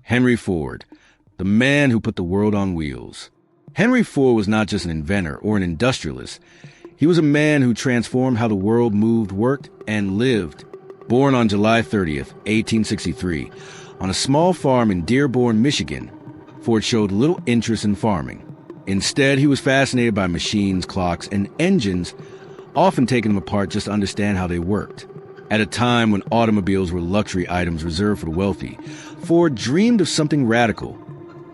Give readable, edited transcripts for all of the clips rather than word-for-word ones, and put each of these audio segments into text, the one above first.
Henry Ford, the man who put the world on wheels. Henry Ford was not just an inventor or an industrialist. He was a man who transformed how the world moved, worked, and lived. Born on July 30th, 1863, on a small farm in Dearborn, Michigan, Ford showed little interest in farming. Instead, he was fascinated by machines, clocks, and engines, often taking them apart just to understand how they worked. At a time when automobiles were luxury items reserved for the wealthy, Ford dreamed of something radical,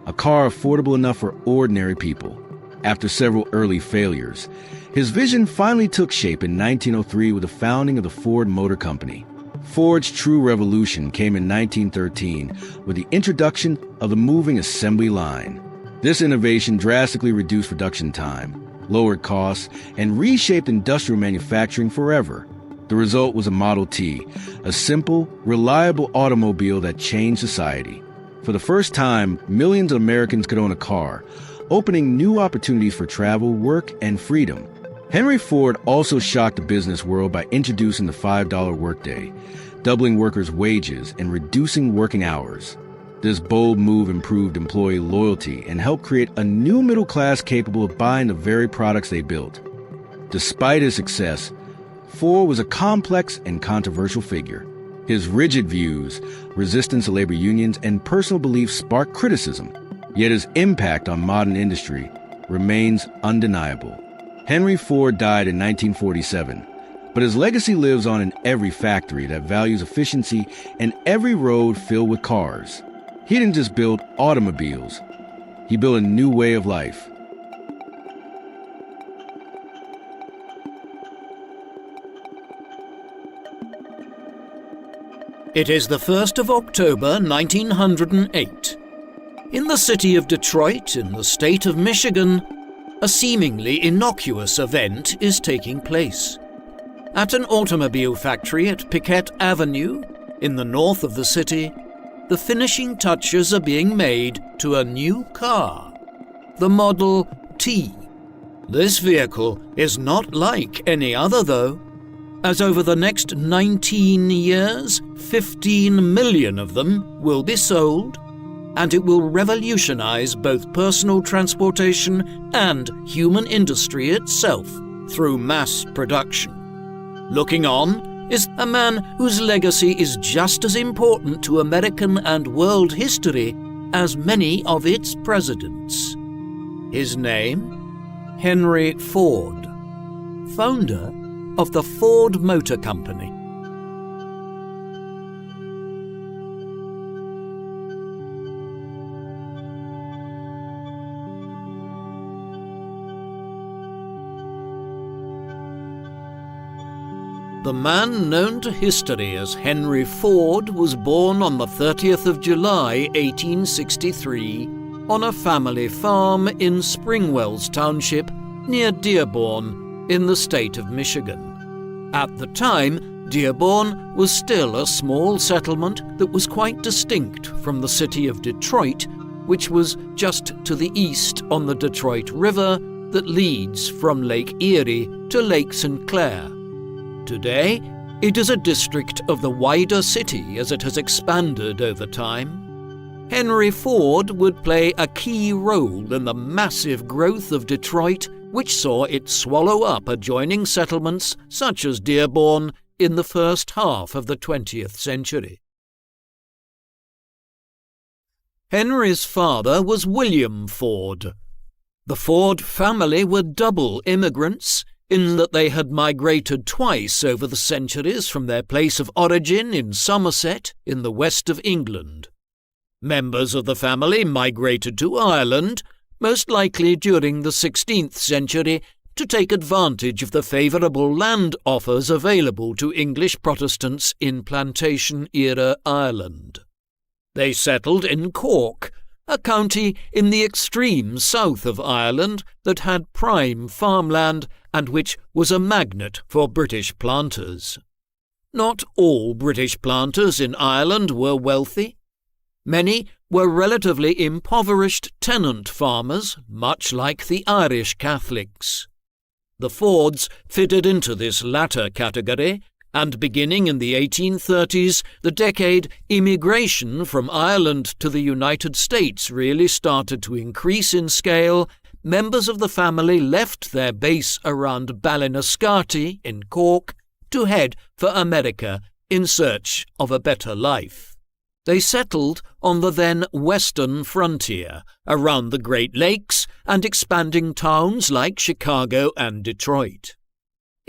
a car affordable enough for ordinary people. After several early failures, his vision finally took shape in 1903 with the founding of the Ford Motor Company. Ford's true revolution came in 1913 with the introduction of the moving assembly line. This innovation drastically reduced production time, lowered costs, and reshaped industrial manufacturing forever. The result was a Model T, a simple, reliable automobile that changed society. For the first time, millions of Americans could own a car, opening new opportunities for travel, work, and freedom. Henry Ford also shocked the business world by introducing the $5 workday, doubling workers' wages and reducing working hours. This bold move improved employee loyalty and helped create a new middle class capable of buying the very products they built. Despite his success, Ford was a complex and controversial figure. His rigid views, resistance to labor unions, and personal beliefs sparked criticism, yet his impact on modern industry remains undeniable. Henry Ford died in 1947, but his legacy lives on in every factory that values efficiency and every road filled with cars. He didn't just build automobiles, he built a new way of life. It is the 1st of October, 1908. In the city of Detroit, in the state of Michigan, a seemingly innocuous event is taking place. At an automobile factory at Piquette Avenue, in the north of the city, the finishing touches are being made to a new car, the Model T. This vehicle is not like any other, though, as over the next 19 years, 15 million of them will be sold, and it will revolutionize both personal transportation and human industry itself through mass production. Looking on is a man whose legacy is just as important to American and world history as many of its presidents. His name? Henry Ford, founder of the Ford Motor Company. The man known to history as Henry Ford was born on the 30th of July, 1863, on a family farm in Springwells Township near Dearborn, in the state of Michigan. At the time, Dearborn was still a small settlement that was quite distinct from the city of Detroit, which was just to the east on the Detroit River that leads from Lake Erie to Lake St. Clair. Today, it is a district of the wider city as it has expanded over time. Henry Ford would play a key role in the massive growth of Detroit, which saw it swallow up adjoining settlements such as Dearborn in the first half of the 20th century. Henry's father was William Ford. The Ford family were double immigrants in that they had migrated twice over the centuries from their place of origin in Somerset in the west of England. Members of the family migrated to Ireland, most likely during the 16th century, to take advantage of the favourable land offers available to English Protestants in plantation-era Ireland. They settled in Cork, a county in the extreme south of Ireland that had prime farmland and which was a magnet for British planters. Not all British planters in Ireland were wealthy. Many were relatively impoverished tenant farmers, much like the Irish Catholics. The Fords fitted into this latter category, and beginning in the 1830s, the decade immigration from Ireland to the United States really started to increase in scale, members of the family left their base around Ballinascarty in Cork to head for America in search of a better life. They settled on the then western frontier, around the Great Lakes and expanding towns like Chicago and Detroit.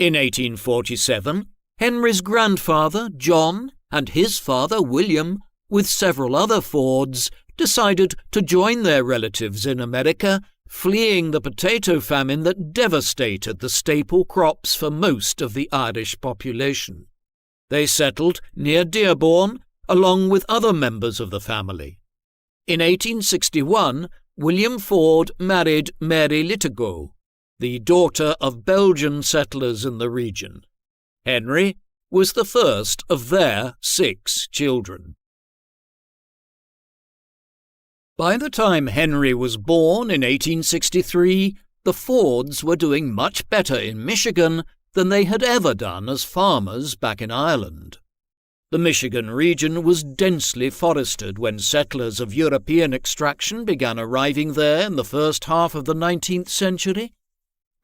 In 1847, Henry's grandfather, John, and his father, William, with several other Fords, decided to join their relatives in America, fleeing the potato famine that devastated the staple crops for most of the Irish population. They settled near Dearborn, along with other members of the family. In 1861, William Ford married Mary Litigo, the daughter of Belgian settlers in the region. Henry was the first of their 6 children. By the time Henry was born in 1863, the Fords were doing much better in Michigan than they had ever done as farmers back in Ireland. The Michigan region was densely forested when settlers of European extraction began arriving there in the first half of the 19th century.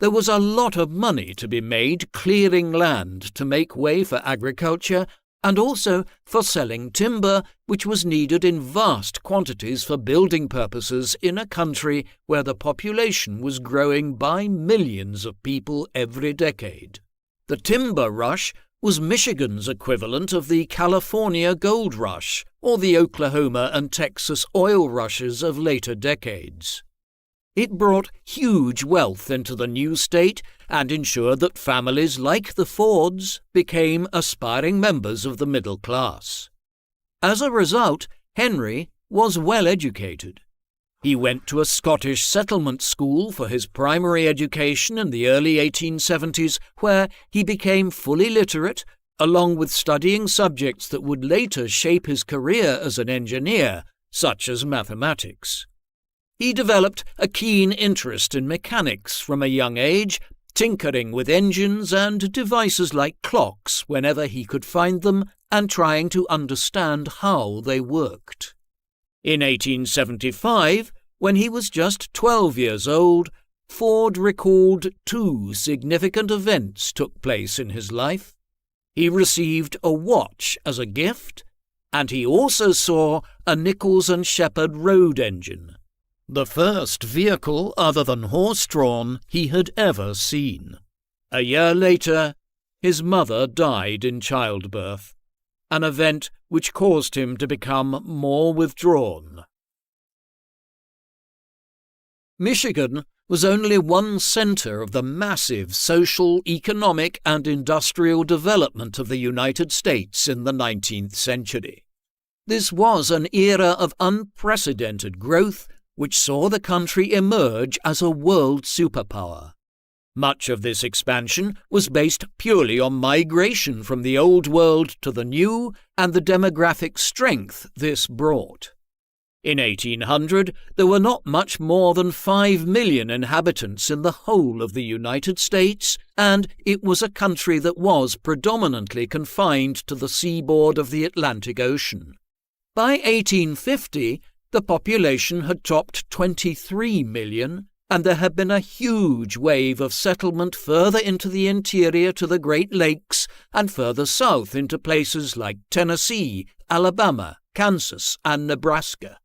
There was a lot of money to be made clearing land to make way for agriculture and also for selling timber, which was needed in vast quantities for building purposes in a country where the population was growing by millions of people every decade. The timber rush was Michigan's equivalent of the California gold rush or the Oklahoma and Texas oil rushes of later decades. It brought huge wealth into the new state and ensured that families like the Fords became aspiring members of the middle class. As a result, Henry was well educated. He went to a Scottish settlement school for his primary education in the early 1870s, where he became fully literate, along with studying subjects that would later shape his career as an engineer, such as mathematics. He developed a keen interest in mechanics from a young age, tinkering with engines and devices like clocks whenever he could find them and trying to understand how they worked. In 1875, when he was just 12 years old, Ford recalled 2 significant events took place in his life. He received a watch as a gift, and he also saw a Nichols and Shepard road engine, the first vehicle other than horse-drawn he had ever seen. A year later, his mother died in childbirth, an event which caused him to become more withdrawn. Michigan was only one center of the massive social, economic, and industrial development of the United States in the 19th century. This was an era of unprecedented growth which saw the country emerge as a world superpower. Much of this expansion was based purely on migration from the old world to the new and the demographic strength this brought. In 1800, there were not much more than 5 million inhabitants in the whole of the United States, and it was a country that was predominantly confined to the seaboard of the Atlantic Ocean. By 1850, the population had topped 23 million, and there had been a huge wave of settlement further into the interior to the Great Lakes and further south into places like Tennessee, Alabama, Kansas, and Nebraska.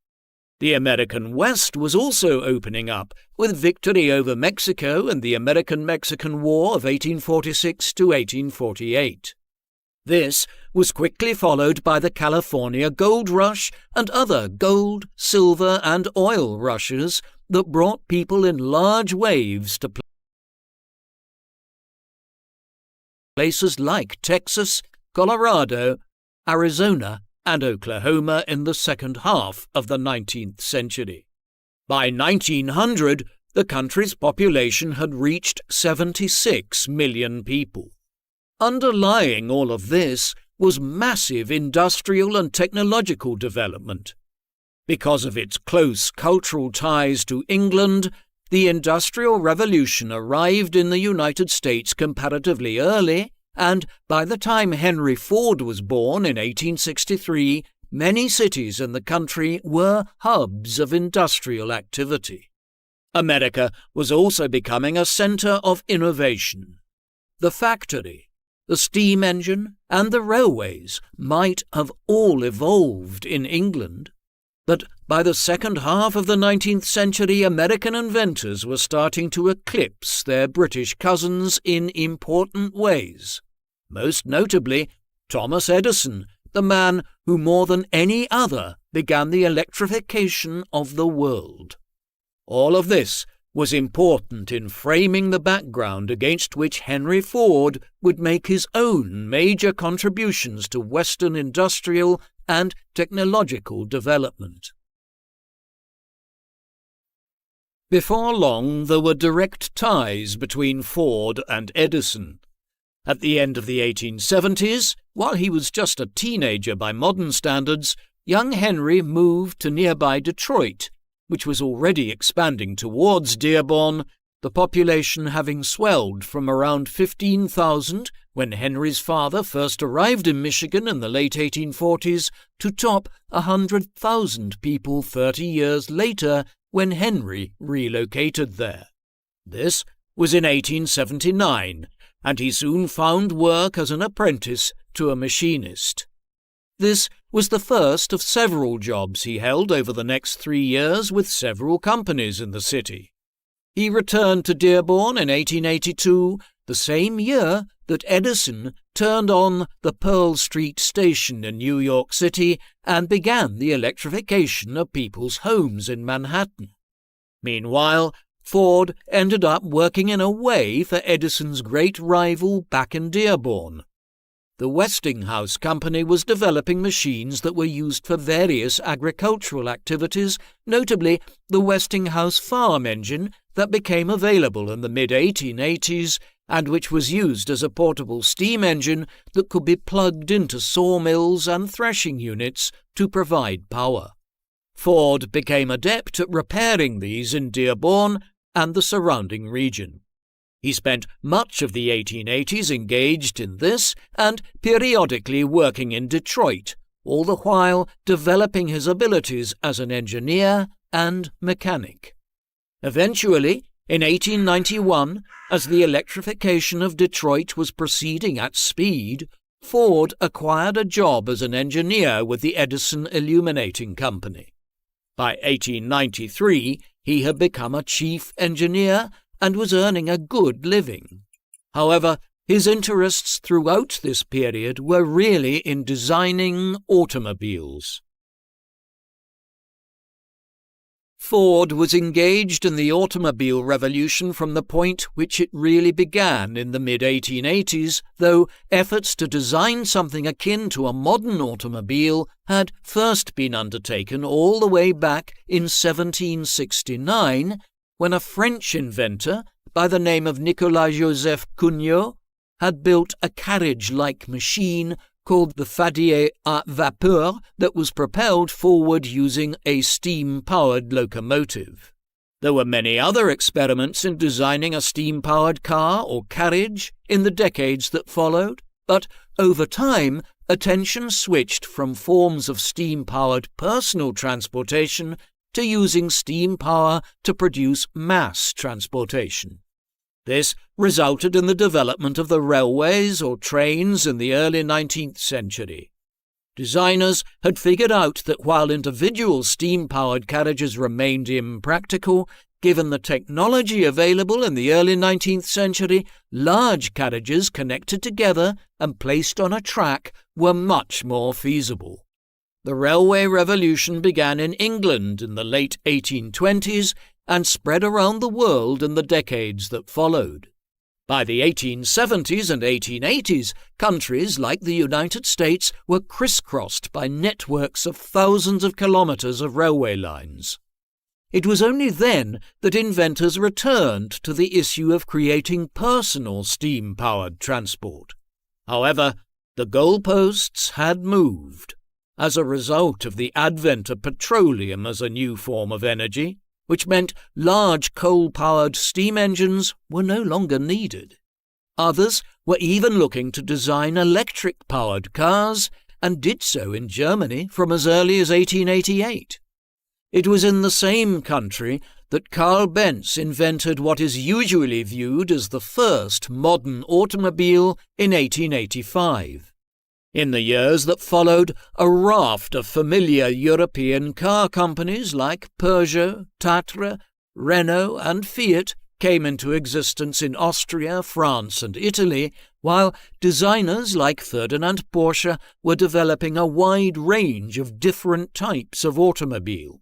The American West was also opening up, with victory over Mexico and the American-Mexican War of 1846 to 1848. This was quickly followed by the California Gold Rush and other gold, silver, and oil rushes that brought people in large waves to places like Texas, Colorado, Arizona, and Oklahoma in the second half of the 19th century. By 1900, the country's population had reached 76 million people. Underlying all of this was massive industrial and technological development. Because of its close cultural ties to England, the Industrial Revolution arrived in the United States comparatively early and by the time Henry Ford was born in 1863, many cities in the country were hubs of industrial activity. America was also becoming a centre of innovation. The factory, the steam engine, and the railways might have all evolved in England, but by the second half of the 19th century, American inventors were starting to eclipse their British cousins in important ways. Most notably, Thomas Edison, the man who more than any other began the electrification of the world. All of this was important in framing the background against which Henry Ford would make his own major contributions to Western industrial and technological development. Before long, there were direct ties between Ford and Edison. At the end of the 1870s, while he was just a teenager by modern standards, young Henry moved to nearby Detroit, which was already expanding towards Dearborn, the population having swelled from around 15,000 when Henry's father first arrived in Michigan in the late 1840s to top 100,000 people 30 years later when Henry relocated there. This was in 1879, and he soon found work as an apprentice to a machinist. This was the first of several jobs he held over the next 3 years with several companies in the city. He returned to Dearborn in 1882, the same year that Edison turned on the Pearl Street station in New York City and began the electrification of people's homes in Manhattan. Meanwhile, Ford ended up working in a way for Edison's great rival back in Dearborn. The Westinghouse Company was developing machines that were used for various agricultural activities, notably the Westinghouse farm engine that became available in the mid-1880s and which was used as a portable steam engine that could be plugged into sawmills and threshing units to provide power. Ford became adept at repairing these in Dearborn and the surrounding region. He spent much of the 1880s engaged in this and periodically working in Detroit, all the while developing his abilities as an engineer and mechanic. Eventually, in 1891, as the electrification of Detroit was proceeding at speed, Ford acquired a job as an engineer with the Edison Illuminating Company. By 1893, he had become a chief engineer and was earning a good living. However, his interests throughout this period were really in designing automobiles. Ford was engaged in the automobile revolution from the point which it really began in the mid-1880s, though efforts to design something akin to a modern automobile had first been undertaken all the way back in 1769, when a French inventor by the name of Nicolas-Joseph Cugnot had built a carriage-like machine called the Fadier à vapeur that was propelled forward using a steam-powered locomotive. There were many other experiments in designing a steam-powered car or carriage in the decades that followed, but over time, attention switched from forms of steam-powered personal transportation to using steam power to produce mass transportation. This resulted in the development of the railways or trains in the early 19th century. Designers had figured out that while individual steam-powered carriages remained impractical, given the technology available in the early 19th century, large carriages connected together and placed on a track were much more feasible. The railway revolution began in England in the late 1820s and spread around the world in the decades that followed. By the 1870s and 1880s, countries like the United States were crisscrossed by networks of thousands of kilometers of railway lines. It was only then that inventors returned to the issue of creating personal steam-powered transport. However, the goalposts had moved. As a result of the advent of petroleum as a new form of energy, which meant large coal-powered steam engines were no longer needed. Others were even looking to design electric-powered cars, and did so in Germany from as early as 1888. It was in the same country that Carl Benz invented what is usually viewed as the first modern automobile in 1885. In the years that followed, a raft of familiar European car companies like Peugeot, Tatra, Renault and Fiat came into existence in Austria, France and Italy, while designers like Ferdinand Porsche were developing a wide range of different types of automobile.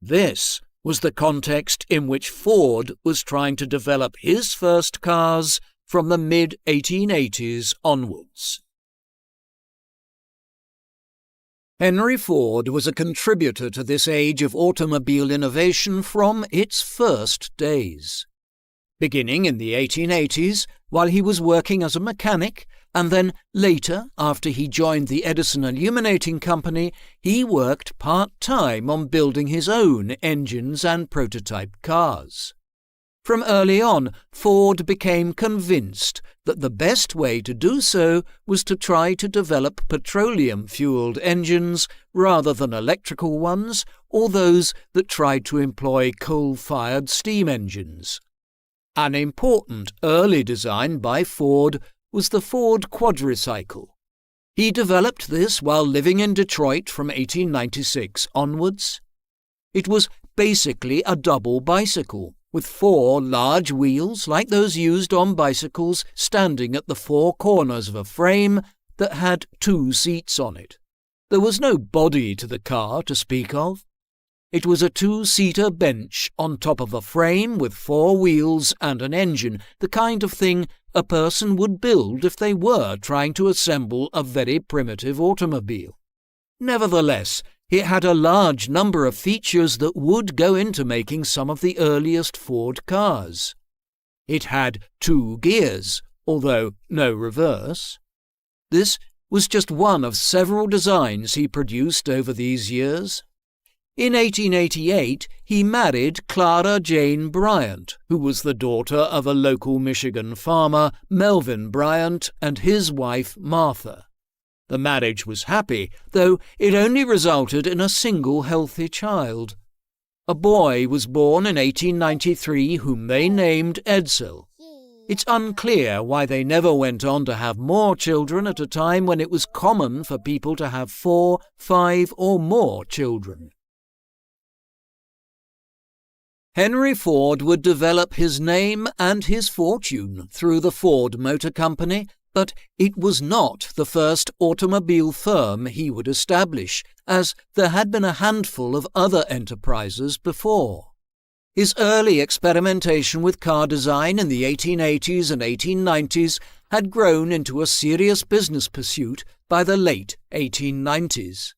This was the context in which Ford was trying to develop his first cars from the mid-1880s onwards. Henry Ford was a contributor to this age of automobile innovation from its first days. Beginning in the 1880s, while he was working as a mechanic, and then later, after he joined the Edison Illuminating Company, he worked part-time on building his own engines and prototype cars. From early on, Ford became convinced that the best way to do so was to try to develop petroleum-fueled engines rather than electrical ones or those that tried to employ coal-fired steam engines. An important early design by Ford was the Ford quadricycle. He developed this while living in Detroit from 1896 onwards. It was basically a double bicycle, with 4 large wheels like those used on bicycles standing at the 4 corners of a frame that had 2 seats on it. There was no body to the car to speak of. It was a 2-seater bench on top of a frame with 4 wheels and an engine, the kind of thing a person would build if they were trying to assemble a very primitive automobile. Nevertheless, it had a large number of features that would go into making some of the earliest Ford cars. It had 2 gears, although no reverse. This was just one of several designs he produced over these years. In 1888, he married Clara Jane Bryant, who was the daughter of a local Michigan farmer, Melvin Bryant, and his wife, Martha. The marriage was happy, though it only resulted in a single healthy child. A boy was born in 1893 whom they named Edsel. It's unclear why they never went on to have more children at a time when it was common for people to have 4, 5 or more children. Henry Ford would develop his name and his fortune through the Ford Motor Company, but it was not the first automobile firm he would establish, as there had been a handful of other enterprises before. His early experimentation with car design in the 1880s and 1890s had grown into a serious business pursuit by the late 1890s.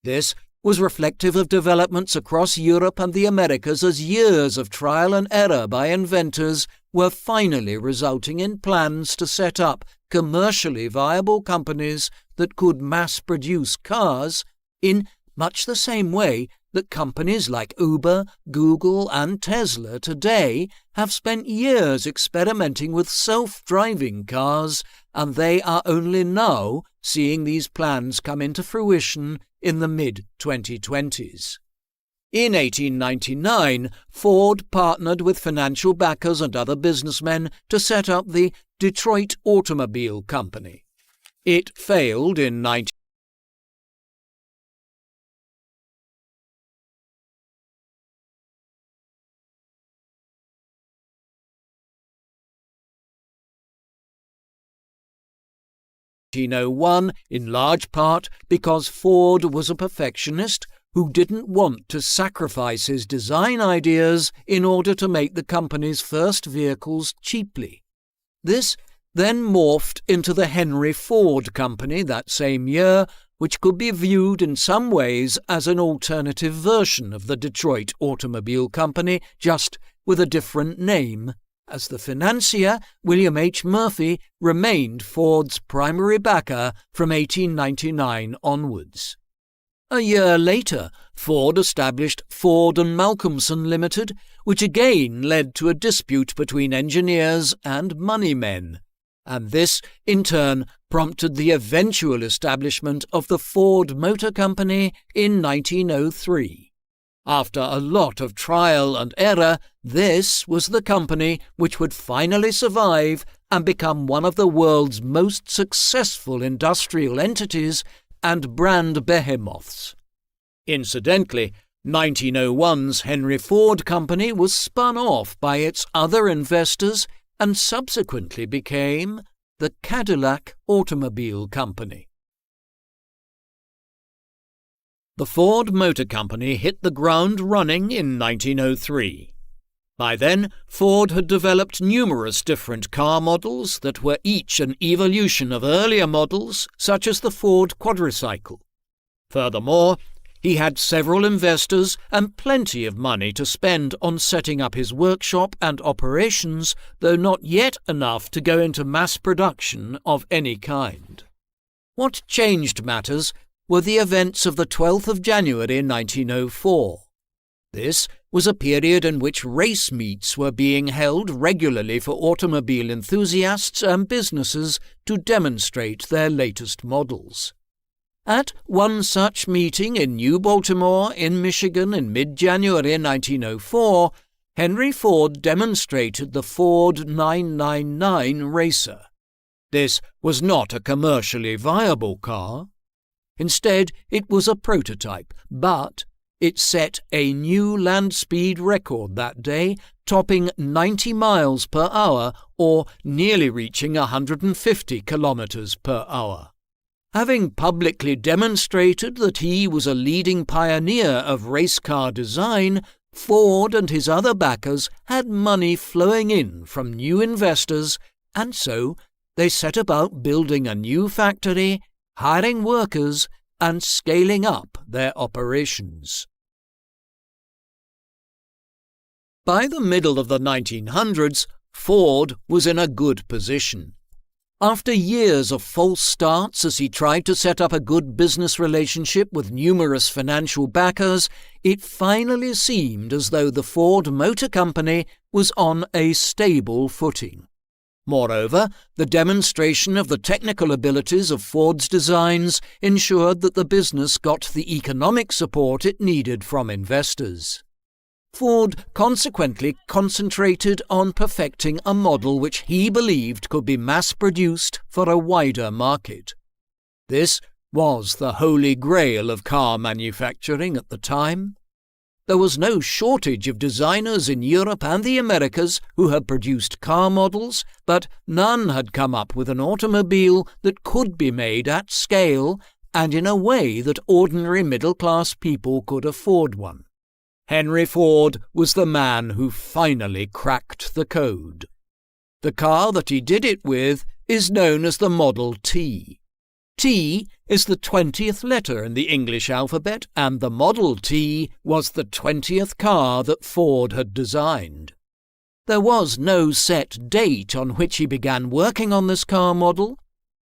This was reflective of developments across Europe and the Americas as years of trial and error by inventors were finally resulting in plans to set up commercially viable companies that could mass-produce cars in much the same way that companies like Uber, Google and Tesla today have spent years experimenting with self-driving cars, and they are only now seeing these plans come into fruition in the mid-2020s. In 1899, Ford partnered with financial backers and other businessmen to set up the Detroit Automobile Company. It failed in 1901, in large part because Ford was a perfectionist who didn't want to sacrifice his design ideas in order to make the company's first vehicles cheaply. This then morphed into the Henry Ford Company that same year, which could be viewed in some ways as an alternative version of the Detroit Automobile Company, just with a different name, as the financier, William H. Murphy, remained Ford's primary backer from 1899 onwards. A year later, Ford established Ford and Malcolmson Limited, which again led to a dispute between engineers and moneymen. and this, in turn, prompted the eventual establishment of the Ford Motor Company in 1903. After a lot of trial and error, this was the company which would finally survive and become one of the world's most successful industrial entities and brand behemoths. Incidentally, 1901's Henry Ford Company was spun off by its other investors and subsequently became the Cadillac Automobile Company. The Ford Motor Company hit the ground running in 1903. By then, Ford had developed numerous different car models that were each an evolution of earlier models, such as the Ford quadricycle. Furthermore, he had several investors and plenty of money to spend on setting up his workshop and operations, though not yet enough to go into mass production of any kind. What changed matters were the events of the 12th of January 1904. This was a period in which race meets were being held regularly for automobile enthusiasts and businesses to demonstrate their latest models. At one such meeting in New Baltimore in Michigan in mid-January 1904, Henry Ford demonstrated the Ford 999 Racer. This was not a commercially viable car. Instead, it was a prototype, but it set a new land speed record that day, topping 90 miles per hour or nearly reaching 150 kilometers per hour. Having publicly demonstrated that he was a leading pioneer of race car design, Ford and his other backers had money flowing in from new investors, and so they set about building a new factory, hiring workers, and scaling up their operations. By the middle of the 1900s, Ford was in a good position. After years of false starts as he tried to set up a good business relationship with numerous financial backers, it finally seemed as though the Ford Motor Company was on a stable footing. Moreover, the demonstration of the technical abilities of Ford's designs ensured that the business got the economic support it needed from investors. Ford consequently concentrated on perfecting a model which he believed could be mass-produced for a wider market. This was the holy grail of car manufacturing at the time. There was no shortage of designers in Europe and the Americas who had produced car models, but none had come up with an automobile that could be made at scale and in a way that ordinary middle-class people could afford one. Henry Ford was the man who finally cracked the code. The car that he did it with is known as the Model T. T is the 20th letter in the English alphabet, and the Model T was the 20th car that Ford had designed. There was no set date on which he began working on this car model.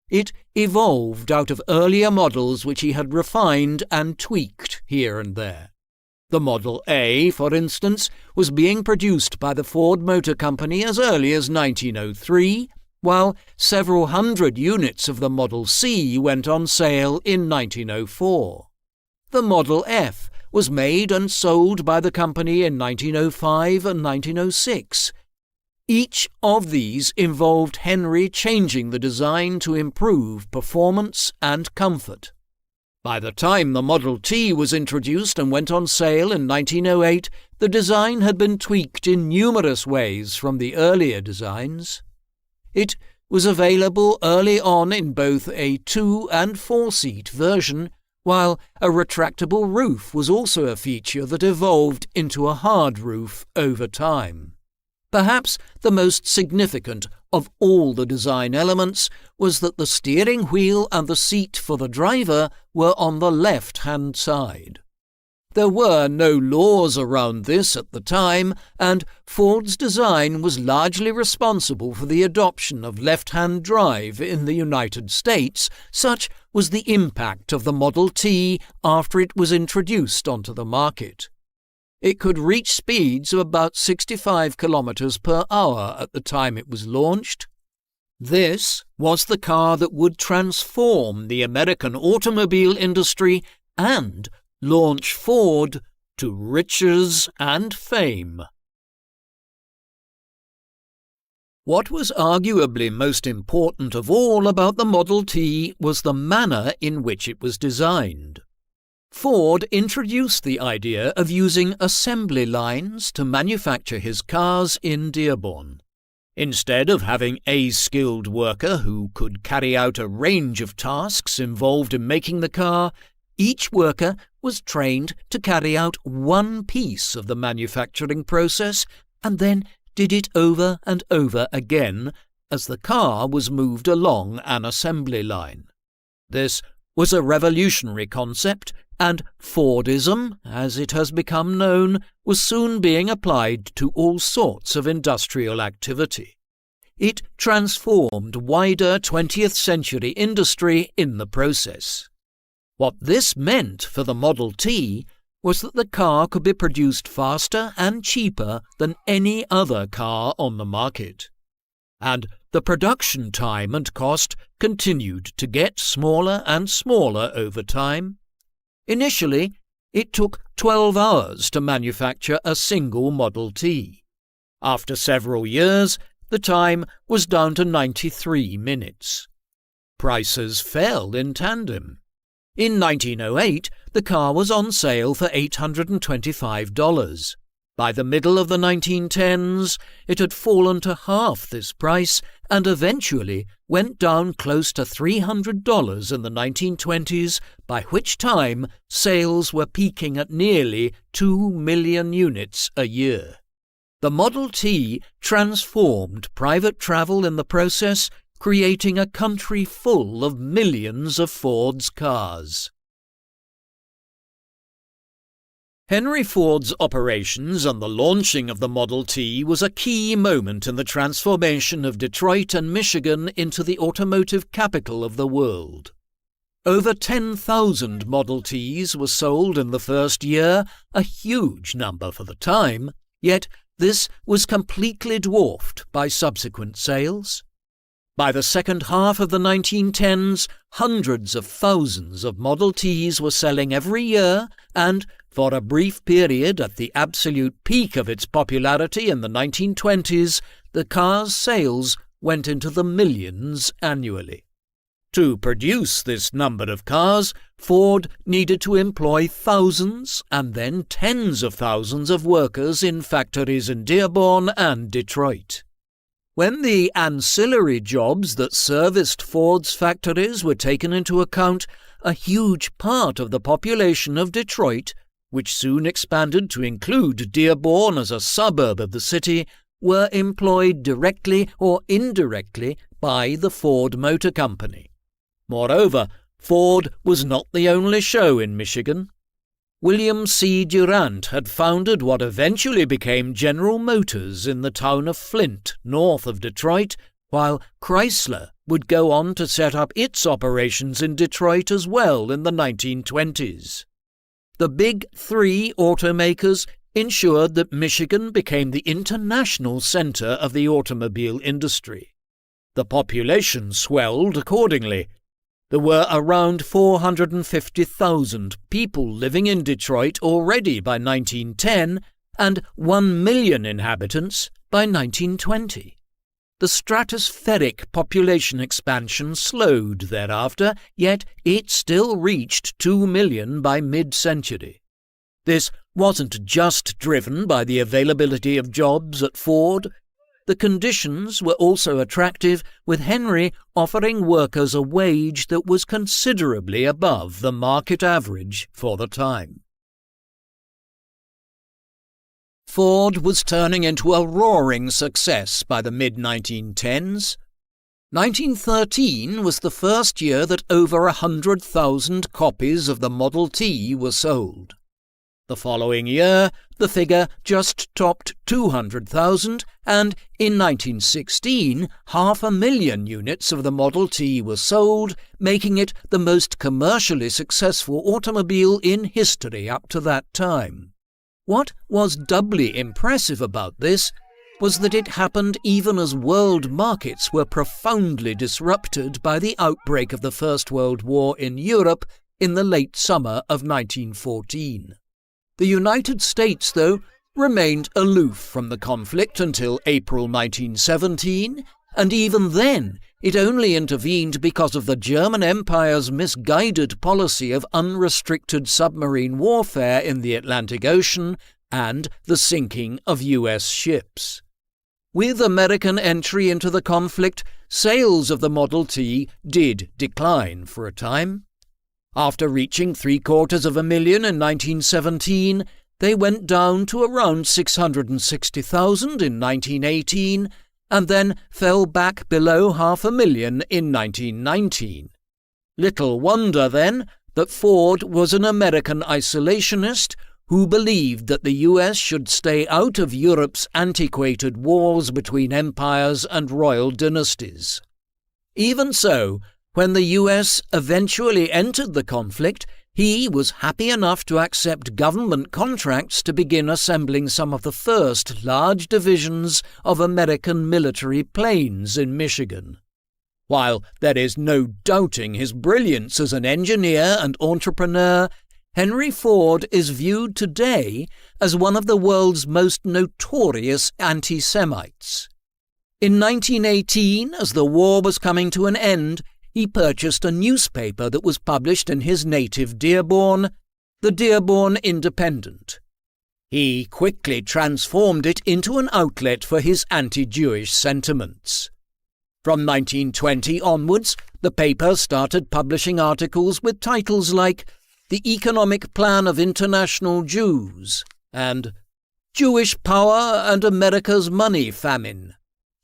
It evolved out of earlier models which he had refined and tweaked here and there. The Model A, for instance, was being produced by the Ford Motor Company as early as 1903, while several hundred units of the Model C went on sale in 1904. The Model F was made and sold by the company in 1905 and 1906. Each of these involved Henry changing the design to improve performance and comfort. By the time the Model T was introduced and went on sale in 1908, the design had been tweaked in numerous ways from the earlier designs. It was available early on in both a 2- and 4-seat version, while a retractable roof was also a feature that evolved into a hard roof over time. Perhaps the most significant of all the design elements was that the steering wheel and the seat for the driver were on the left-hand side. There were no laws around this at the time, and Ford's design was largely responsible for the adoption of left-hand drive in the United States. Such was the impact of the Model T after it was introduced onto the market. It could reach speeds of about 65 kilometers per hour at the time it was launched. This was the car that would transform the American automobile industry and launch Ford to riches and fame. What was arguably most important of all about the Model T was the manner in which it was designed. Ford introduced the idea of using assembly lines to manufacture his cars in Dearborn. Instead of having a skilled worker who could carry out a range of tasks involved in making the car, each worker was trained to carry out one piece of the manufacturing process and then did it over and over again as the car was moved along an assembly line. This was a revolutionary concept, and Fordism, as it has become known, was soon being applied to all sorts of industrial activity. It transformed wider 20th century industry in the process. What this meant for the Model T was that the car could be produced faster and cheaper than any other car on the market. And the production time and cost continued to get smaller and smaller over time. Initially, it took 12 hours to manufacture a single Model T. After several years, the time was down to 93 minutes. Prices fell in tandem. In 1908, the car was on sale for $825. By the middle of the 1910s, it had fallen to half this price and eventually went down close to $300 in the 1920s, by which time sales were peaking at nearly 2 million units a year. The Model T transformed private travel in the process, creating a country full of millions of Ford's cars. Henry Ford's operations and the launching of the Model T was a key moment in the transformation of Detroit and Michigan into the automotive capital of the world. Over 10,000 Model Ts were sold in the first year, a huge number for the time, yet this was completely dwarfed by subsequent sales. By the second half of the 1910s, hundreds of thousands of Model Ts were selling every year, and for a brief period at the absolute peak of its popularity in the 1920s, the car's sales went into the millions annually. To produce this number of cars, Ford needed to employ thousands and then tens of thousands of workers in factories in Dearborn and Detroit. When the ancillary jobs that serviced Ford's factories were taken into account, a huge part of the population of Detroit, which soon expanded to include Dearborn as a suburb of the city, were employed directly or indirectly by the Ford Motor Company. Moreover, Ford was not the only show in Michigan. William C. Durant had founded what eventually became General Motors in the town of Flint, north of Detroit, while Chrysler would go on to set up its operations in Detroit as well in the 1920s. The big three automakers ensured that Michigan became the international center of the automobile industry. The population swelled accordingly. There were around 450,000 people living in Detroit already by 1910 and 1 million inhabitants by 1920. The stratospheric population expansion slowed thereafter, yet it still reached 2 million by mid-century. This wasn't just driven by the availability of jobs at Ford. The conditions were also attractive, with Henry offering workers a wage that was considerably above the market average for the time. Ford was turning into a roaring success by the mid-1910s. 1913 was the first year that over 100,000 copies of the Model T were sold. The following year, the figure just topped 200,000, and in 1916, 500,000 units of the Model T were sold, making it the most commercially successful automobile in history up to that time. What was doubly impressive about this was that it happened even as world markets were profoundly disrupted by the outbreak of the First World War in Europe in the late summer of 1914. The United States, though, remained aloof from the conflict until April 1917, and even then it only intervened because of the German Empire's misguided policy of unrestricted submarine warfare in the Atlantic Ocean and the sinking of US ships. With American entry into the conflict, sales of the Model T did decline for a time. After reaching 750,000 in 1917, they went down to around 660,000 in 1918, and then fell back below 500,000 in 1919. Little wonder, then, that Ford was an American isolationist who believed that the US should stay out of Europe's antiquated wars between empires and royal dynasties. Even so, when the US eventually entered the conflict, he was happy enough to accept government contracts to begin assembling some of the first large divisions of American military planes in Michigan. While there is no doubting his brilliance as an engineer and entrepreneur, Henry Ford is viewed today as one of the world's most notorious anti-Semites. In 1918, as the war was coming to an end, he purchased a newspaper that was published in his native Dearborn, the Dearborn Independent. He quickly transformed it into an outlet for his anti-Jewish sentiments. From 1920 onwards, the paper started publishing articles with titles like The Economic Plan of International Jews and Jewish Power and America's Money Famine.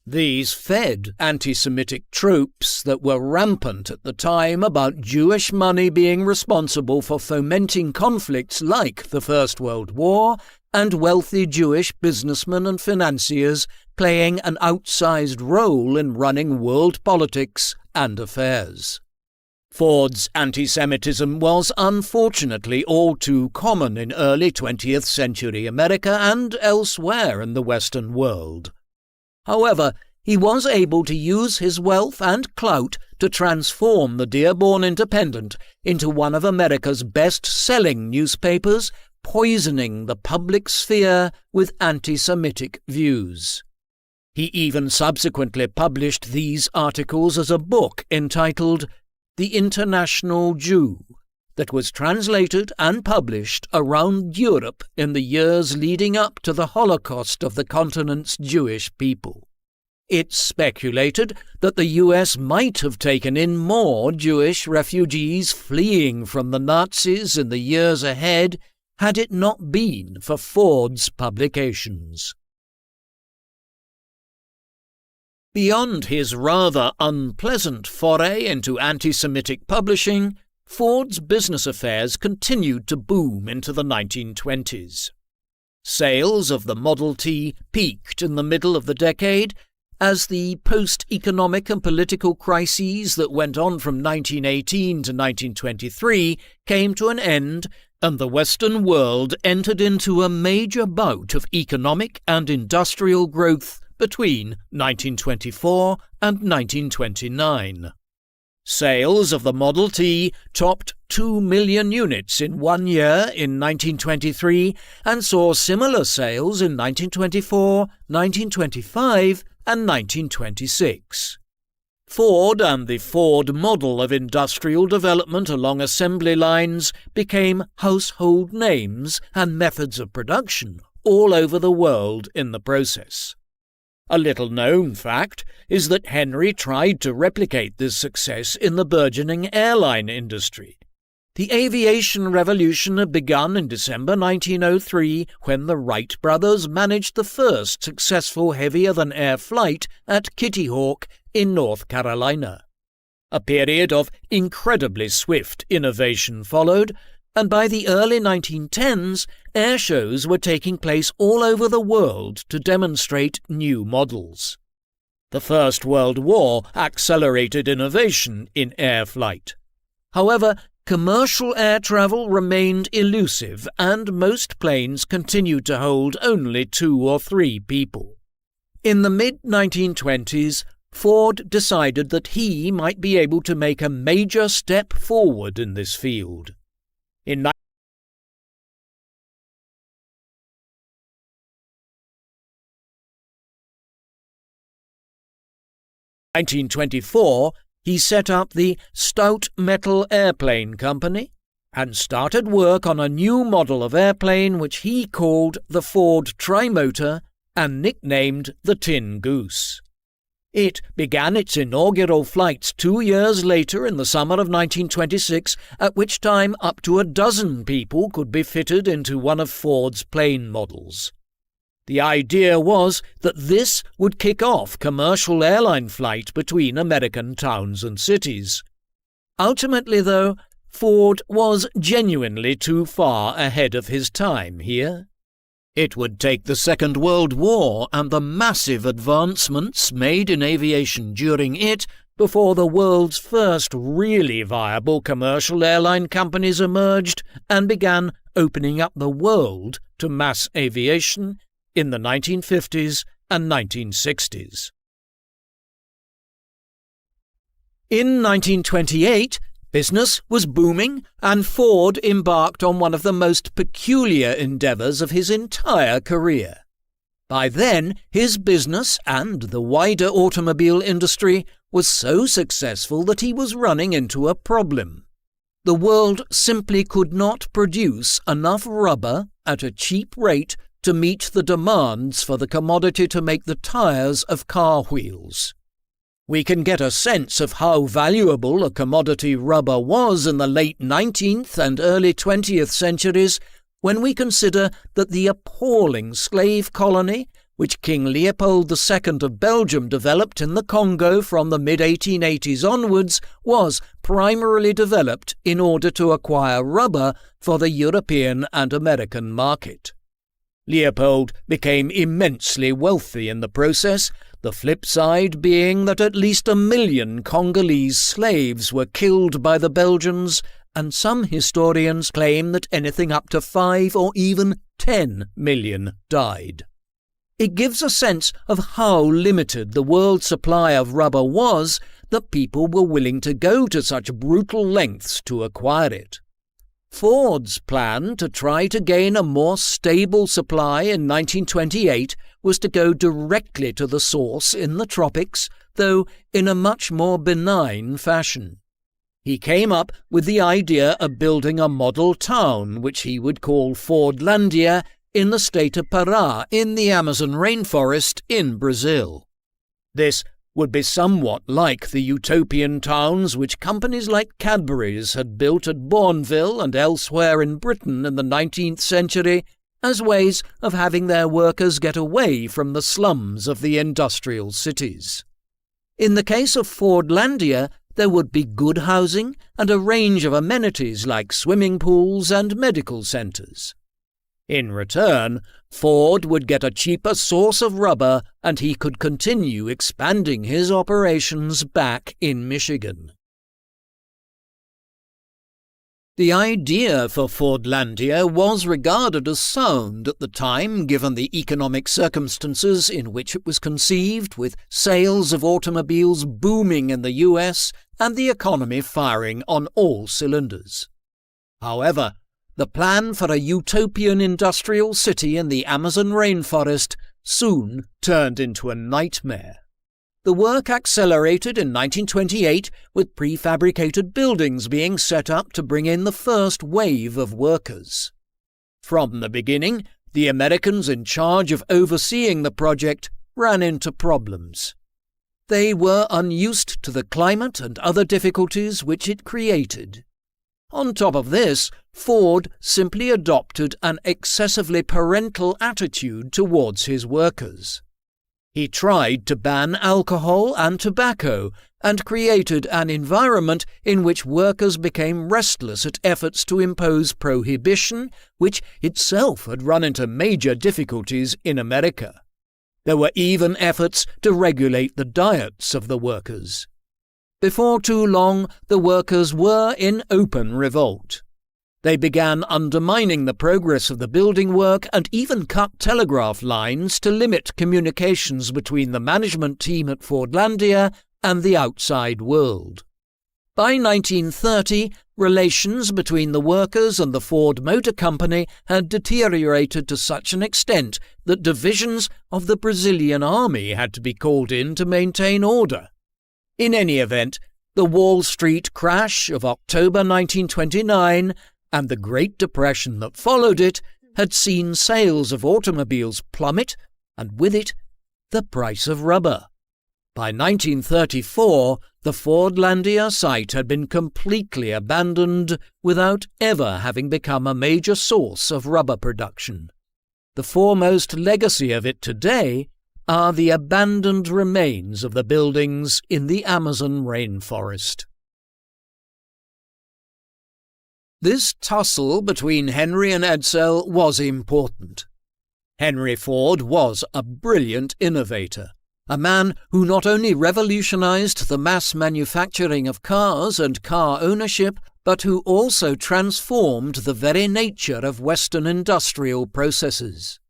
These fed anti-Semitic tropes that were rampant at the time about Jewish money being responsible for fomenting conflicts like the First World War and wealthy Jewish businessmen and financiers playing an outsized role in running world politics and affairs. Ford's anti-Semitism was unfortunately all too common in early 20th century America and elsewhere in the Western world. However, he was able to use his wealth and clout to transform the Dearborn Independent into one of America's best-selling newspapers, poisoning the public sphere with anti-Semitic views. He even subsequently published these articles as a book entitled The International Jew, that was translated and published around Europe in the years leading up to the Holocaust of the continent's Jewish people. It's speculated that the US might have taken in more Jewish refugees fleeing from the Nazis in the years ahead had it not been for Ford's publications. Beyond his rather unpleasant foray into anti-Semitic publishing, Ford's business affairs continued to boom into the 1920s. Sales of the Model T peaked in the middle of the decade as the post-economic and political crises that went on from 1918 to 1923 came to an end, and the Western world entered into a major bout of economic and industrial growth between 1924 and 1929. Sales of the Model T topped 2 million units in 1 year in 1923 and saw similar sales in 1924, 1925 and 1926. Ford and the Ford model of industrial development along assembly lines became household names and methods of production all over the world in the process. A little-known fact is that Henry tried to replicate this success in the burgeoning airline industry. The aviation revolution had begun in December 1903 when the Wright brothers managed the first successful heavier-than-air flight at Kitty Hawk in North Carolina. A period of incredibly swift innovation followed, and by the early 1910s, air shows were taking place all over the world to demonstrate new models. The First World War accelerated innovation in air flight. However, commercial air travel remained elusive, and most planes continued to hold only 2 or 3 people. In the mid-1920s, Ford decided that he might be able to make a major step forward in this field. In 1924, he set up the Stout Metal Airplane Company and started work on a new model of airplane which he called the Ford Trimotor and nicknamed the Tin Goose. It began its inaugural flights 2 years later in the summer of 1926, at which time up to a dozen people could be fitted into one of Ford's plane models. The idea was that this would kick off commercial airline flight between American towns and cities. Ultimately, though, Ford was genuinely too far ahead of his time here. It would take the Second World War and the massive advancements made in aviation during it before the world's first really viable commercial airline companies emerged and began opening up the world to mass aviation in the 1950s and 1960s. In 1928, business was booming, and Ford embarked on one of the most peculiar endeavours of his entire career. By then, his business and the wider automobile industry was so successful that he was running into a problem. The world simply could not produce enough rubber at a cheap rate to meet the demands for the commodity to make the tyres of car wheels. We can get a sense of how valuable a commodity rubber was in the late 19th and early 20th centuries when we consider that the appalling slave colony, which King Leopold II of Belgium developed in the Congo from the mid-1880s onwards, was primarily developed in order to acquire rubber for the European and American market. Leopold became immensely wealthy in the process, the flip side being that at least 1 million Congolese slaves were killed by the Belgians, and some historians claim that anything up to 5 or even 10 million died. It gives a sense of how limited the world supply of rubber was that people were willing to go to such brutal lengths to acquire it. Ford's plan to try to gain a more stable supply in 1928 was to go directly to the source in the tropics, though in a much more benign fashion. He came up with the idea of building a model town which he would call Fordlandia in the state of Pará in the Amazon rainforest in Brazil. This would be somewhat like the utopian towns which companies like Cadbury's had built at Bourneville and elsewhere in Britain in the 19th century as ways of having their workers get away from the slums of the industrial cities. In the case of Fordlandia, there would be good housing and a range of amenities like swimming pools and medical centres. In return, Ford would get a cheaper source of rubber and he could continue expanding his operations back in Michigan. The idea for Fordlandia was regarded as sound at the time given the economic circumstances in which it was conceived, with sales of automobiles booming in the US and the economy firing on all cylinders. However, the plan for a utopian industrial city in the Amazon rainforest soon turned into a nightmare. The work accelerated in 1928 with prefabricated buildings being set up to bring in the first wave of workers. From the beginning, the Americans in charge of overseeing the project ran into problems. They were unused to the climate and other difficulties which it created. On top of this, Ford simply adopted an excessively parental attitude towards his workers. He tried to ban alcohol and tobacco and created an environment in which workers became restless at efforts to impose prohibition, which itself had run into major difficulties in America. There were even efforts to regulate the diets of the workers. Before too long, the workers were in open revolt. They began undermining the progress of the building work and even cut telegraph lines to limit communications between the management team at Fordlandia and the outside world. By 1930, relations between the workers and the Ford Motor Company had deteriorated to such an extent that divisions of the Brazilian army had to be called in to maintain order. In any event, the Wall Street crash of October 1929 and the Great Depression that followed it had seen sales of automobiles plummet, and with it, the price of rubber. By 1934, the Fordlandia site had been completely abandoned without ever having become a major source of rubber production. The foremost legacy of it today are the abandoned remains of the buildings in the Amazon rainforest. This tussle between Henry and Edsel was important. Henry Ford was a brilliant innovator, a man who not only revolutionized the mass manufacturing of cars and car ownership, but who also transformed the very nature of Western industrial processes.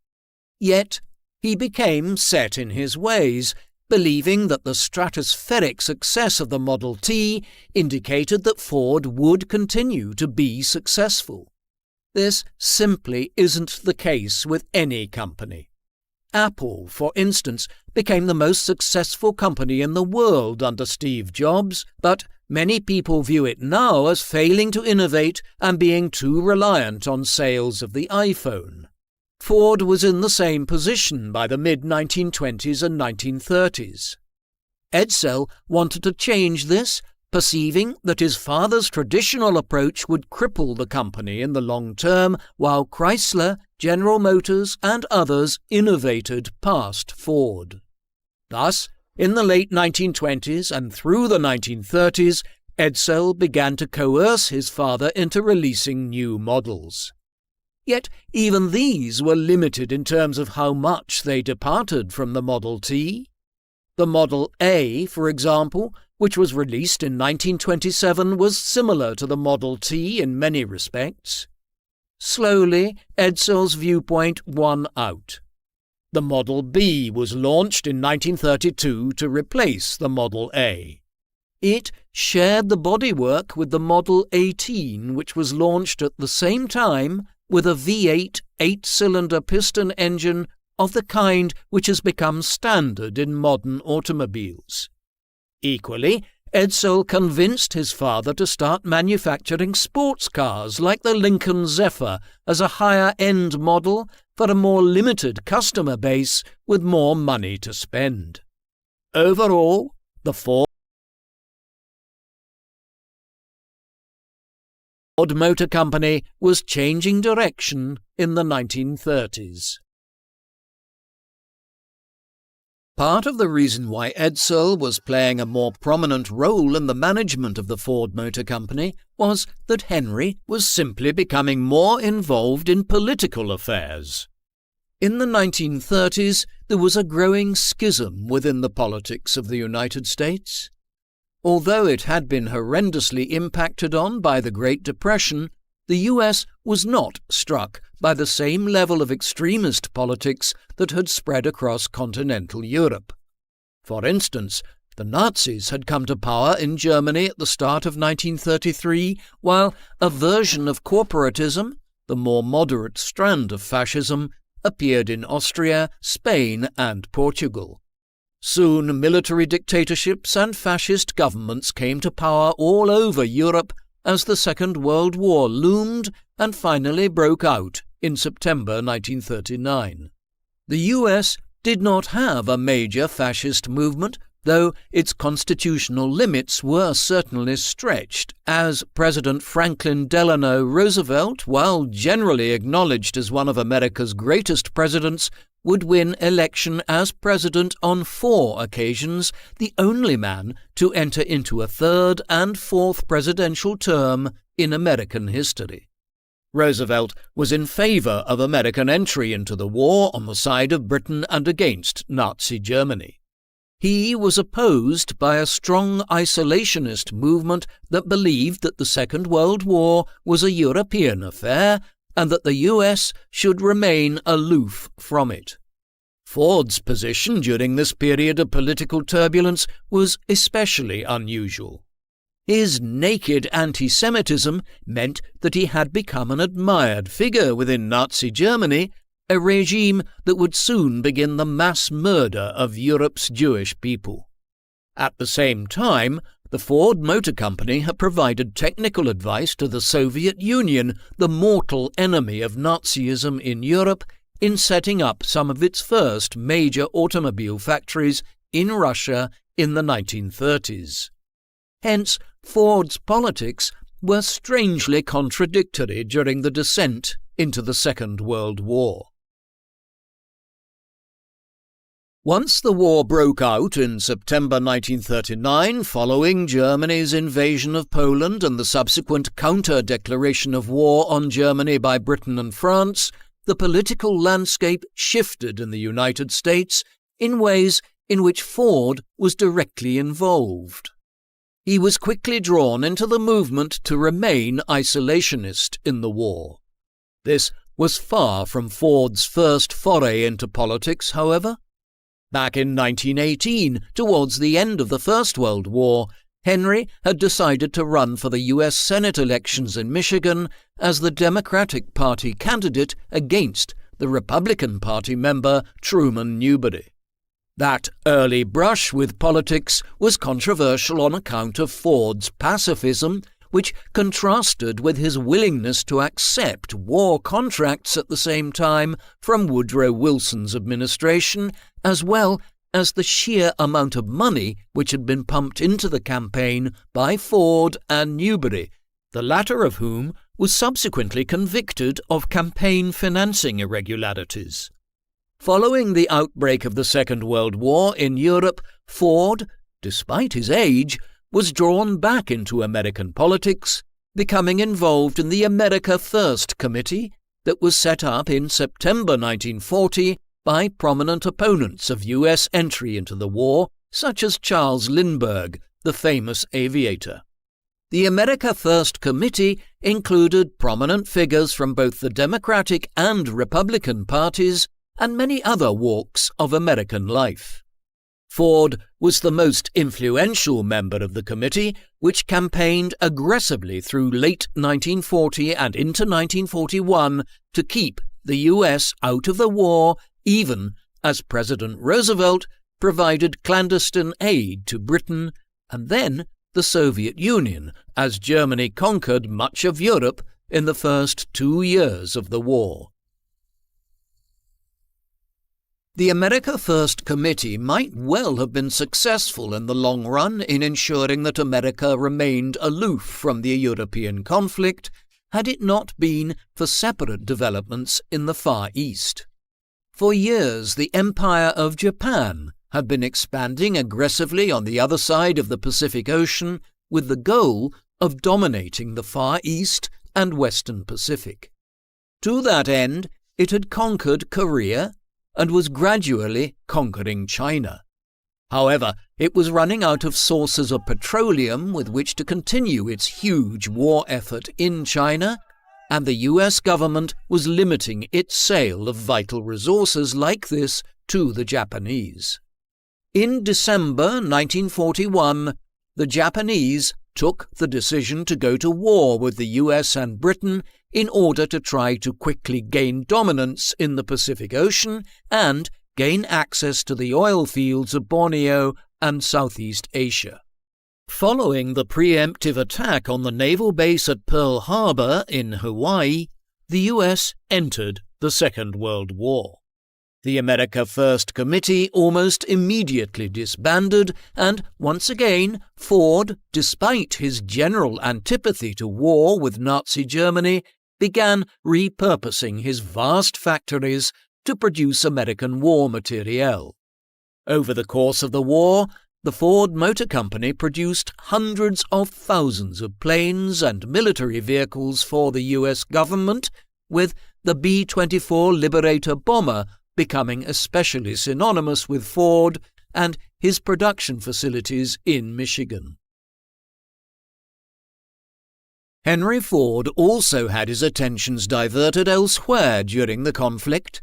Yet, he became set in his ways, believing that the stratospheric success of the Model T indicated that Ford would continue to be successful. This simply isn't the case with any company. Apple, for instance, became the most successful company in the world under Steve Jobs, but many people view it now as failing to innovate and being too reliant on sales of the iPhone. Ford was in the same position by the mid-1920s and 1930s. Edsel wanted to change this, perceiving that his father's traditional approach would cripple the company in the long term, while Chrysler, General Motors, and others innovated past Ford. Thus, in the late 1920s and through the 1930s, Edsel began to coerce his father into releasing new models. Yet even these were limited in terms of how much they departed from the Model T. The Model A, for example, which was released in 1927, was similar to the Model T in many respects. Slowly, Edsel's viewpoint won out. The Model B was launched in 1932 to replace the Model A. It shared the bodywork with the Model 18, which was launched at the same time with a V8 8-cylinder piston engine of the kind which has become standard in modern automobiles. Equally, Edsel convinced his father to start manufacturing sports cars like the Lincoln Zephyr as a higher-end model for a more limited customer base with more money to spend. Overall, the Ford Motor Company was changing direction in the 1930s. Part of the reason why Edsel was playing a more prominent role in the management of the Ford Motor Company was that Henry was simply becoming more involved in political affairs. In the 1930s, there was a growing schism within the politics of the United States. Although it had been horrendously impacted on by the Great Depression, the US was not struck by the same level of extremist politics that had spread across continental Europe. For instance, the Nazis had come to power in Germany at the start of 1933, while a version of corporatism, the more moderate strand of fascism, appeared in Austria, Spain, and Portugal. Soon military dictatorships and fascist governments came to power all over Europe as the Second World War loomed and finally broke out in September 1939. The US did not have a major fascist movement, though its constitutional limits were certainly stretched, as President Franklin Delano Roosevelt, while generally acknowledged as one of America's greatest presidents, would win election as president on 4 occasions, the only man to enter into a 3rd and 4th presidential term in American history. Roosevelt was in favor of American entry into the war on the side of Britain and against Nazi Germany. He was opposed by a strong isolationist movement that believed that the Second World War was a European affair and that the US should remain aloof from it. Ford's position during this period of political turbulence was especially unusual. His naked anti-Semitism meant that he had become an admired figure within Nazi Germany, a regime that would soon begin the mass murder of Europe's Jewish people. At the same time, the Ford Motor Company had provided technical advice to the Soviet Union, the mortal enemy of Nazism in Europe, in setting up some of its first major automobile factories in Russia in the 1930s. Hence, Ford's politics were strangely contradictory during the descent into the Second World War. Once the war broke out in September 1939, following Germany's invasion of Poland and the subsequent counter-declaration of war on Germany by Britain and France, the political landscape shifted in the United States in ways in which Ford was directly involved. He was quickly drawn into the movement to remain isolationist in the war. This was far from Ford's first foray into politics, however. Back in 1918, towards the end of the First World War, Henry had decided to run for the U.S. Senate elections in Michigan as the Democratic Party candidate against the Republican Party member Truman Newberry. That early brush with politics was controversial on account of Ford's pacifism, which contrasted with his willingness to accept war contracts at the same time from Woodrow Wilson's administration, as well as the sheer amount of money which had been pumped into the campaign by Ford and Newberry, the latter of whom was subsequently convicted of campaign financing irregularities. Following the outbreak of the Second World War in Europe, Ford, despite his age, was drawn back into American politics, becoming involved in the America First Committee that was set up in September 1940 by prominent opponents of U.S. entry into the war, such as Charles Lindbergh, the famous aviator. The America First Committee included prominent figures from both the Democratic and Republican parties and many other walks of American life. Ford was the most influential member of the committee, which campaigned aggressively through late 1940 and into 1941 to keep the U.S. out of the war, even as President Roosevelt provided clandestine aid to Britain and then the Soviet Union as Germany conquered much of Europe in the first 2 years of the war. The America First Committee might well have been successful in the long run in ensuring that America remained aloof from the European conflict, had it not been for separate developments in the Far East. For years, the Empire of Japan had been expanding aggressively on the other side of the Pacific Ocean with the goal of dominating the Far East and Western Pacific. To that end, it had conquered Korea and was gradually conquering China. However, it was running out of sources of petroleum with which to continue its huge war effort in China, and the US government was limiting its sale of vital resources like this to the Japanese. In December 1941, the Japanese took the decision to go to war with the US and Britain in order to try to quickly gain dominance in the Pacific Ocean and gain access to the oil fields of Borneo and Southeast Asia. Following the preemptive attack on the naval base at Pearl Harbor in Hawaii, the US entered the Second World War. The America First Committee almost immediately disbanded, and once again Ford, despite his general antipathy to war with Nazi Germany, began repurposing his vast factories to produce American war materiel. Over the course of the war, the Ford Motor Company produced hundreds of thousands of planes and military vehicles for the US government, with the B-24 Liberator bomber becoming especially synonymous with Ford and his production facilities in Michigan. Henry Ford also had his attentions diverted elsewhere during the conflict.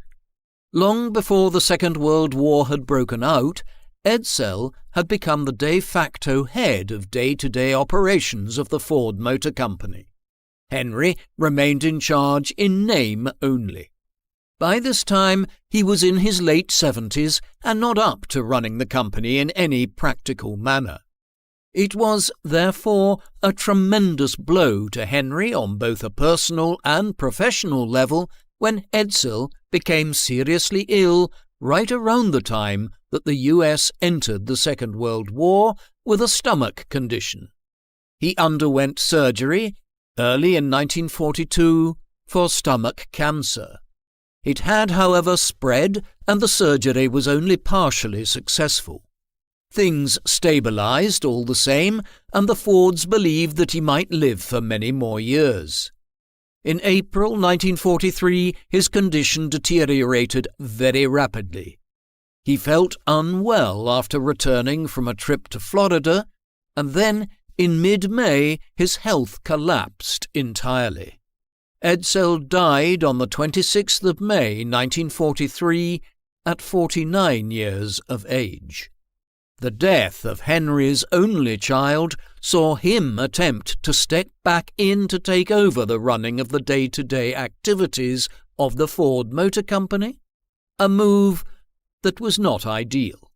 Long before the Second World War had broken out, Edsel had become the de facto head of day-to-day operations of the Ford Motor Company. Henry remained in charge in name only. By this time, he was in his late 70s and not up to running the company in any practical manner. It was, therefore, a tremendous blow to Henry on both a personal and professional level when Edsel became seriously ill right around the time that the US entered the Second World War with a stomach condition. He underwent surgery early in 1942 for stomach cancer. It had, however, spread, and the surgery was only partially successful. Things stabilized all the same, and the Fords believed that he might live for many more years. In April 1943, his condition deteriorated very rapidly. He felt unwell after returning from a trip to Florida, and then, in mid-May, his health collapsed entirely. Edsel died on the 26th of May 1943 at 49 years of age. The death of Henry's only child saw him attempt to step back in to take over the running of the day-to-day activities of the Ford Motor Company, a move that was not ideal.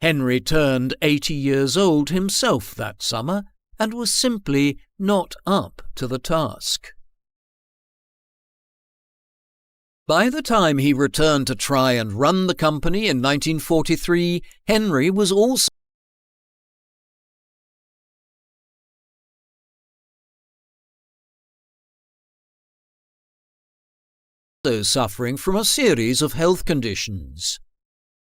Henry turned 80 years old himself that summer and was simply not up to the task. By the time he returned to try and run the company in 1943, Henry was also suffering from a series of health conditions.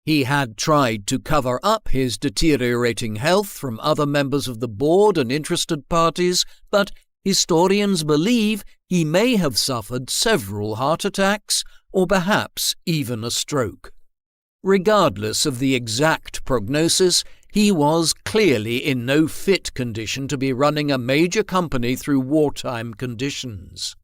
He had tried to cover up his deteriorating health from other members of the board and interested parties, but historians believe he may have suffered several heart attacks or perhaps even a stroke. Regardless of the exact prognosis, he was clearly in no fit condition to be running a major company through wartime conditions.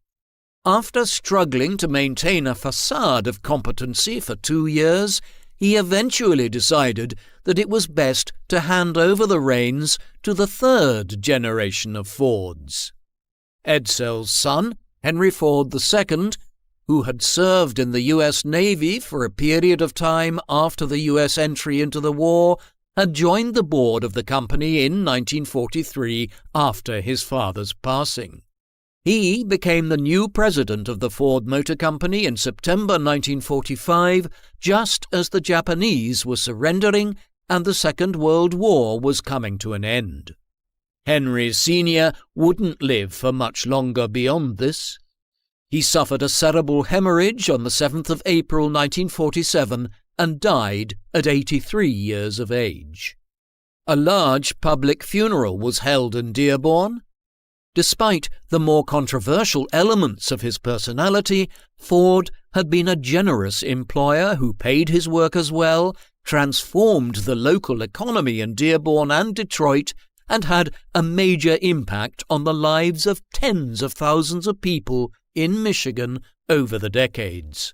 After struggling to maintain a facade of competency for 2 years, he eventually decided that it was best to hand over the reins to the third generation of Fords. Edsel's son, Henry Ford II, who had served in the U.S. Navy for a period of time after the U.S. entry into the war, had joined the board of the company in 1943 after his father's passing. He became the new president of the Ford Motor Company in September 1945, just as the Japanese were surrendering and the Second World War was coming to an end. Henry Sr. wouldn't live for much longer beyond this. He suffered a cerebral hemorrhage on the 7th of April 1947 and died at 83 years of age. A large public funeral was held in Dearborn. Despite the more controversial elements of his personality, Ford had been a generous employer who paid his workers well, transformed the local economy in Dearborn and Detroit, and had a major impact on the lives of tens of thousands of people in Michigan over the decades.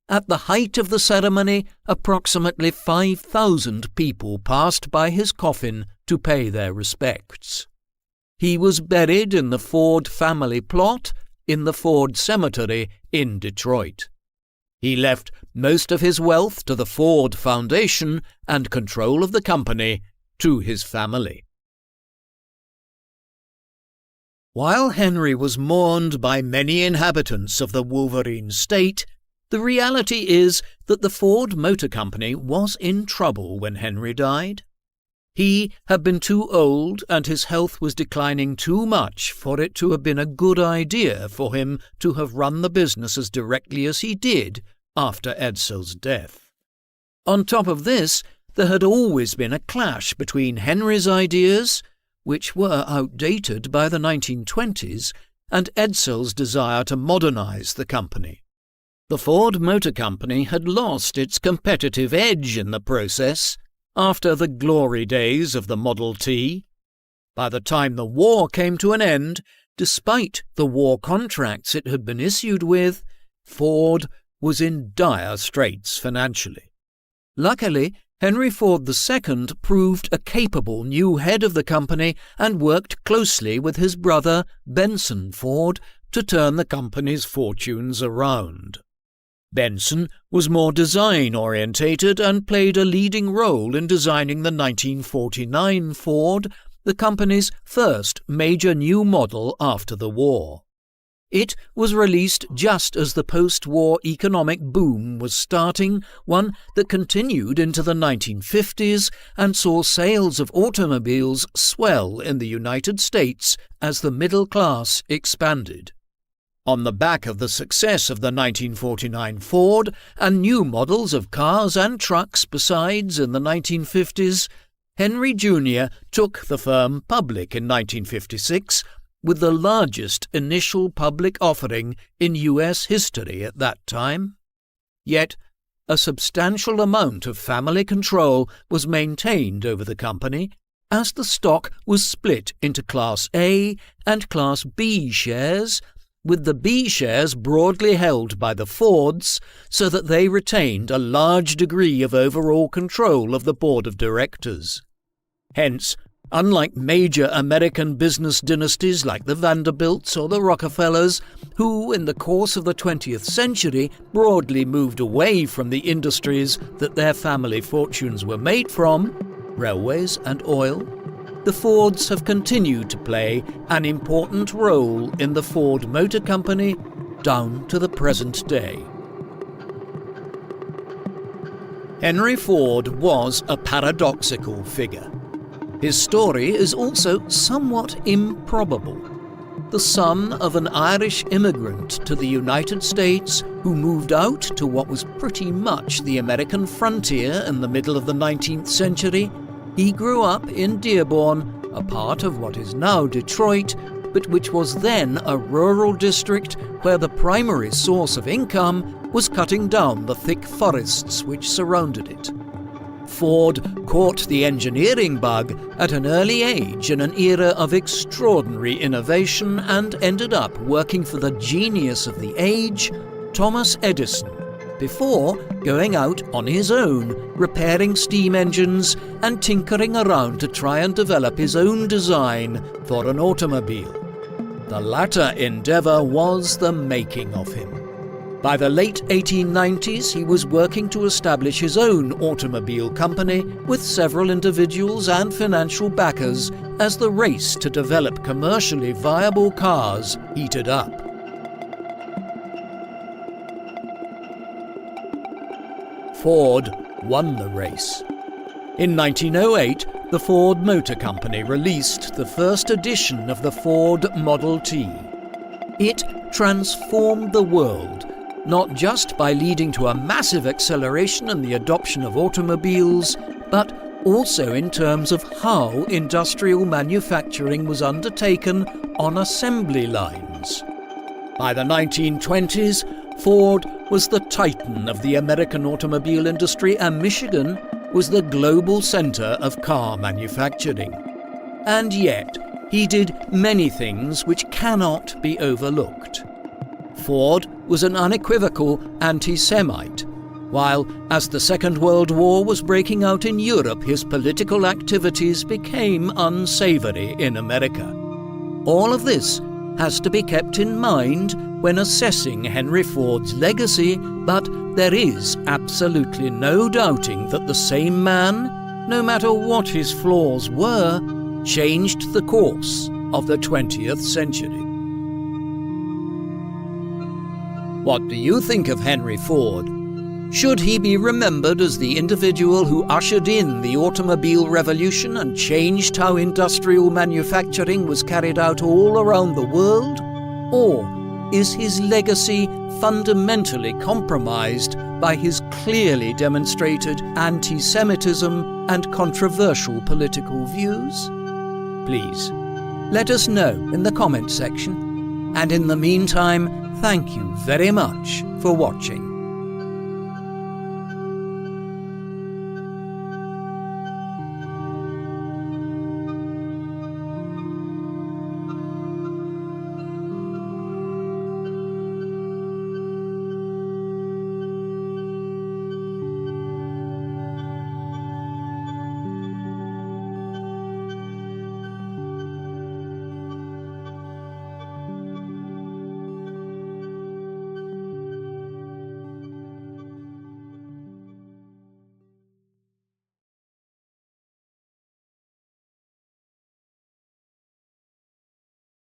At the height of the ceremony, approximately 5,000 people passed by his coffin to pay their respects. He was buried in the Ford family plot in the Ford Cemetery in Detroit. He left most of his wealth to the Ford Foundation and control of the company to his family. While Henry was mourned by many inhabitants of the Wolverine State, the reality is that the Ford Motor Company was in trouble when Henry died. He had been too old and his health was declining too much for it to have been a good idea for him to have run the business as directly as he did after Edsel's death. On top of this, there had always been a clash between Henry's ideas, which were outdated by the 1920s, and Edsel's desire to modernize the company. The Ford Motor Company had lost its competitive edge in the process. after the glory days of the Model T. By the time the war came to an end, despite the war contracts it had been issued with, Ford was in dire straits financially. Luckily, Henry Ford II proved a capable new head of the company and worked closely with his brother Benson Ford to turn the company's fortunes around. Benson was more design-orientated and played a leading role in designing the 1949 Ford, the company's first major new model after the war. It was released just as the post-war economic boom was starting, one that continued into the 1950s and saw sales of automobiles swell in the United States as the middle class expanded. On the back of the success of the 1949 Ford and new models of cars and trucks besides in the 1950s, Henry Jr. took the firm public in 1956 with the largest initial public offering in U.S. history at that time. Yet, a substantial amount of family control was maintained over the company as the stock was split into Class A and Class B shares, with the B shares broadly held by the Fords so that they retained a large degree of overall control of the board of directors. Hence, unlike major American business dynasties like the Vanderbilts or the Rockefellers, who in the course of the 20th century broadly moved away from the industries that their family fortunes were made from, railways and oil, the Fords have continued to play an important role in the Ford Motor Company down to the present day. Henry Ford was a paradoxical figure. His story is also somewhat improbable. The son of an Irish immigrant to the United States who moved out to what was pretty much the American frontier in the middle of the 19th century, he grew up in Dearborn, a part of what is now Detroit, but which was then a rural district where the primary source of income was cutting down the thick forests which surrounded it. Ford caught the engineering bug at an early age in an era of extraordinary innovation and ended up working for the genius of the age, Thomas Edison, before going out on his own, repairing steam engines and tinkering around to try and develop his own design for an automobile. The latter endeavour was the making of him. By the late 1890s, he was working to establish his own automobile company with several individuals and financial backers as the race to develop commercially viable cars heated up. Ford won the race. In 1908, the Ford Motor Company released the first edition of the Ford Model T. It transformed the world, not just by leading to a massive acceleration in the adoption of automobiles, but also in terms of how industrial manufacturing was undertaken on assembly lines. By the 1920s, Ford was the titan of the American automobile industry, and Michigan was the global center of car manufacturing. And yet, he did many things which cannot be overlooked. Ford was an unequivocal anti-Semite, while, as the Second World War was breaking out in Europe, his political activities became unsavory in America. All of this has to be kept in mind when assessing Henry Ford's legacy, but there is absolutely no doubting that the same man, no matter what his flaws were, changed the course of the 20th century. What do you think of Henry Ford? Should he be remembered as the individual who ushered in the automobile revolution and changed how industrial manufacturing was carried out all around the world? Or is his legacy fundamentally compromised by his clearly demonstrated anti-Semitism and controversial political views? Please, let us know in the comment section. And in the meantime, thank you very much for watching.